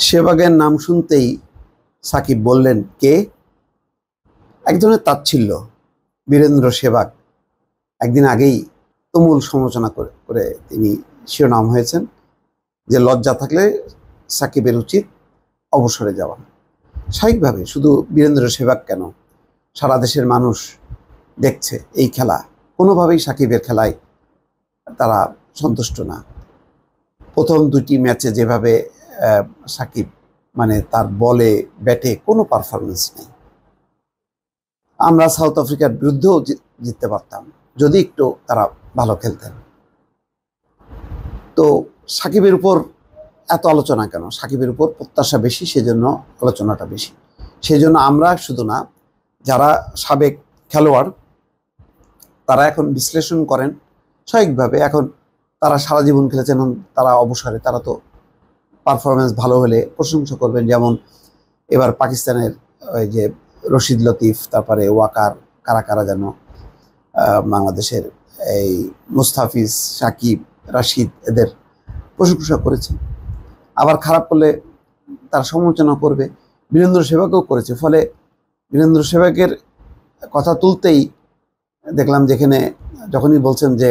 সেহবাগের নাম শুনতেই সাকিব বললেন, কে? এক ধরনের তাচ্ছিল্য। বীরেন্দ্র সেহবাগ একদিন আগেই তুমুল সমালোচনা করে তিনি শিরোনাম হয়েছেন যে লজ্জা থাকলে সাকিবের উচিত অবসরে যাওয়া। স্বাভাবিকভাবে শুধু বীরেন্দ্র সেহবাগ কেন, সারা দেশের মানুষ দেখছে এই খেলা, কোনোভাবেই সাকিবের খেলায় তারা সন্তুষ্ট না। প্রথম দুটি ম্যাচে যেভাবে সাকিব তার বলে ব্যাটে কোনো পারফরমেন্স নেই। আমরা সাউথ আফ্রিকার বিরুদ্ধেও জিততে পারতাম যদি একটু তারা ভালো খেলতেন। তো সাকিবের উপর এত আলোচনা কেন? সাকিবের উপর প্রত্যাশা বেশি, সেজন্য আলোচনাটা বেশি। সেজন্য আমরা শুধু না, যারা সাবেক খেলোয়াড় তারা এখন বিশ্লেষণ করেন স্বাভাবিকভাবে। এখন তারা সারা জীবন খেলেছেন, তারা অবসরে, তারা তো পারফরমেন্স ভালো হলে প্রশংসা করবেন। যেমন এবার পাকিস্তানের ওই যে রশিদ লতিফ, তারপরে ওয়াকার, কারা যেন বাংলাদেশের এই মুস্তাফিজ, সাকিব, রাশিদ এদের প্রশংসা করেছে। আবার খারাপ করলে তার সমালোচনা করবে। বীরেন্দ্র সেহবাগও করেছে। ফলে বীরেন্দ্র সেহবাগের কথা তুলতেই দেখলাম যেখানে যখনই বলছেন যে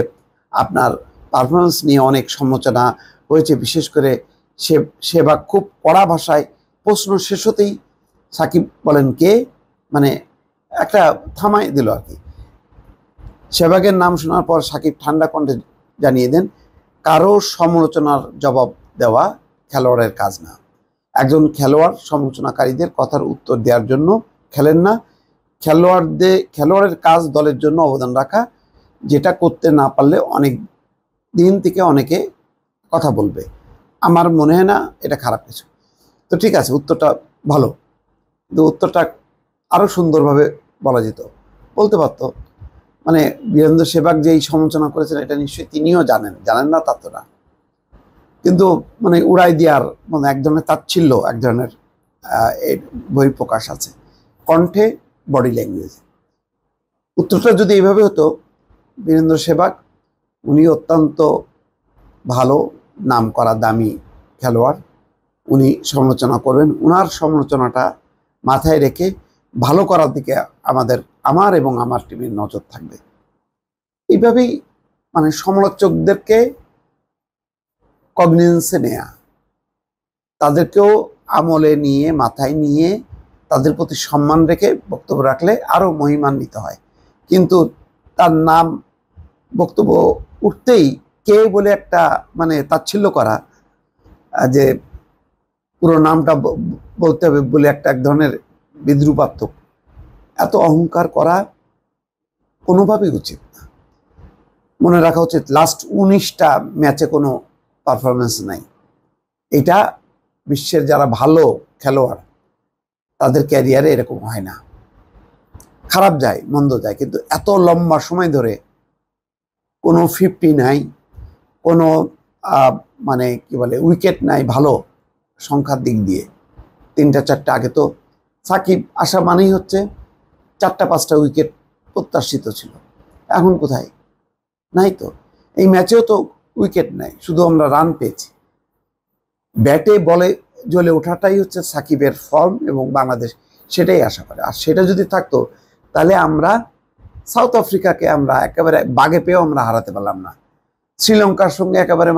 আপনার পারফরমেন্স নিয়ে অনেক সমালোচনা হয়েছে, বিশেষ করে সেহবাগ খুব কড়া ভাষায় প্রশ্ন শেষ হতেই সাকিব বলেন, কে? একটা থামাই দিল আর কি। সেহবাগের নাম শোনার পর সাকিব ঠান্ডা কণ্ঠে জানিয়ে দেন, কারো সমালোচনার জবাব দেওয়া খেলোয়াড়ের কাজ না। একজন খেলোয়াড় সমালোচনাকারীদের কথার উত্তর দেওয়ার জন্য খেলেন না। খেলোয়াড়ের কাজ দলের জন্য অবদান রাখা, যেটা করতে না পারলে অনেক দিন থেকে অনেকে কথা বলবে। আমার মনে হয় না এটা খারাপ কিছু। তো ঠিক আছে, উত্তরটা ভালো, কিন্তু উত্তরটা আরও সুন্দরভাবে বলা যেত, বলতে পারতো। বীরেন্দ্র সেহবাগ যে এই সমালোচনা করেছেন এটা নিশ্চয়ই তিনিও জানেন না তা তো না, কিন্তু উড়াই দেওয়ার এক ধরনের তাচ্ছিল্য, এক ধরনের বহিঃপ্রকাশ আছে কণ্ঠে, বডি ল্যাঙ্গুয়েজে। উত্তরটা যদি এইভাবে হতো, বীরেন্দ্র সেহবাগ উনি অত্যন্ত ভালো নাম করা দামি খেলোয়াড়, উনি সমালোচনা করবেন, ওনার সমালোচনাটা মাথায় রেখে ভালো করার দিকে আমার এবং আমার টিমের নজর থাকবে। এইভাবেই সমালোচকদেরকে কগনিজেন্সে নেয়া, তাদেরকেও আমলে নিয়ে, মাথায় নিয়ে, তাদের প্রতি সম্মান রেখে বক্তব্য রাখলে আরও মহিমান্বিত হয়। কিন্তু তার নাম বক্তব্য উঠতেই কে বলে একটা তাচ্ছিল্য করা, যে পুরো নামটা বলতে হবে বলে এক ধরনের বিদ্রুপাত্মক, এত অহংকার করা কোনোভাবেই উচিত না। মনে রাখা উচিত লাস্ট 19টা ম্যাচে কোনো পারফরমেন্স নাই। এটা বিশ্বের যারা ভালো খেলোয়াড় তাদের ক্যারিয়ারে এরকম হয় না। খারাপ যায়, মন্দ যায়, কিন্তু এত লম্বা সময় ধরে কোনো 50 নাই, কোনো উইকেট নাই ভালো সংখ্যার দিক দিয়ে। 3টা-4টা, আগে তো সাকিব আসা মানেই হচ্ছে 4টা-5টা উইকেট প্রত্যাশিত ছিল। এখন কোথায়? নাই তো। এই ম্যাচেও তো উইকেট নাই, শুধু আমরা রান পেয়েছি। ব্যাটে বলে জ্বলে ওঠাটাই হচ্ছে সাকিবের ফর্ম, এবং বাংলাদেশ সেটাই আশা করে। আর সেটা যদি থাকতো তাহলে আমরা সাউথ আফ্রিকাকে আমরা একেবারে বাগে পেয়েও আমরা হারাতে পারলাম না। শ্রীলঙ্কার সঙ্গে একেবারে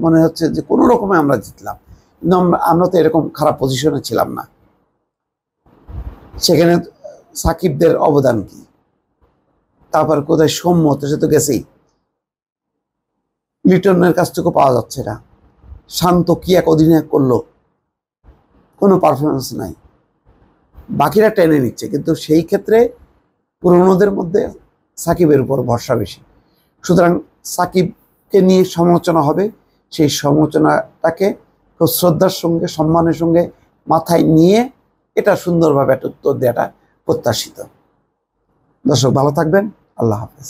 মনে হচ্ছে যে কোনো রকমে আমরা জিতলাম, কিন্তু আমরা তো এরকম খারাপ পজিশনে ছিলাম না। সেখানে সাকিবদের অবদান কি? তারপর কোথায় সৌম্য, সে তো গেছেই, লিটনের কাছ থেকে পাওয়া যাচ্ছে না। শান্ত কি এক অধিনায়ক করলো, কোনো পারফরমেন্স নাই, বাকিরা টেনে নিচ্ছে। কিন্তু সেই ক্ষেত্রে পুরনোদের মধ্যে সাকিবের উপর ভরসা বেশি। সুতরাং সাকিবকে নিয়ে সমালোচনা হবে, সেই সমালোচনাটাকে খুব শ্রদ্ধার সঙ্গে, সম্মানের সঙ্গে মাথায় নিয়ে এটা সুন্দরভাবে একটা উত্তর দেওয়াটা প্রত্যাশিত। দর্শক ভালো থাকবেন, আল্লাহ হাফেজ।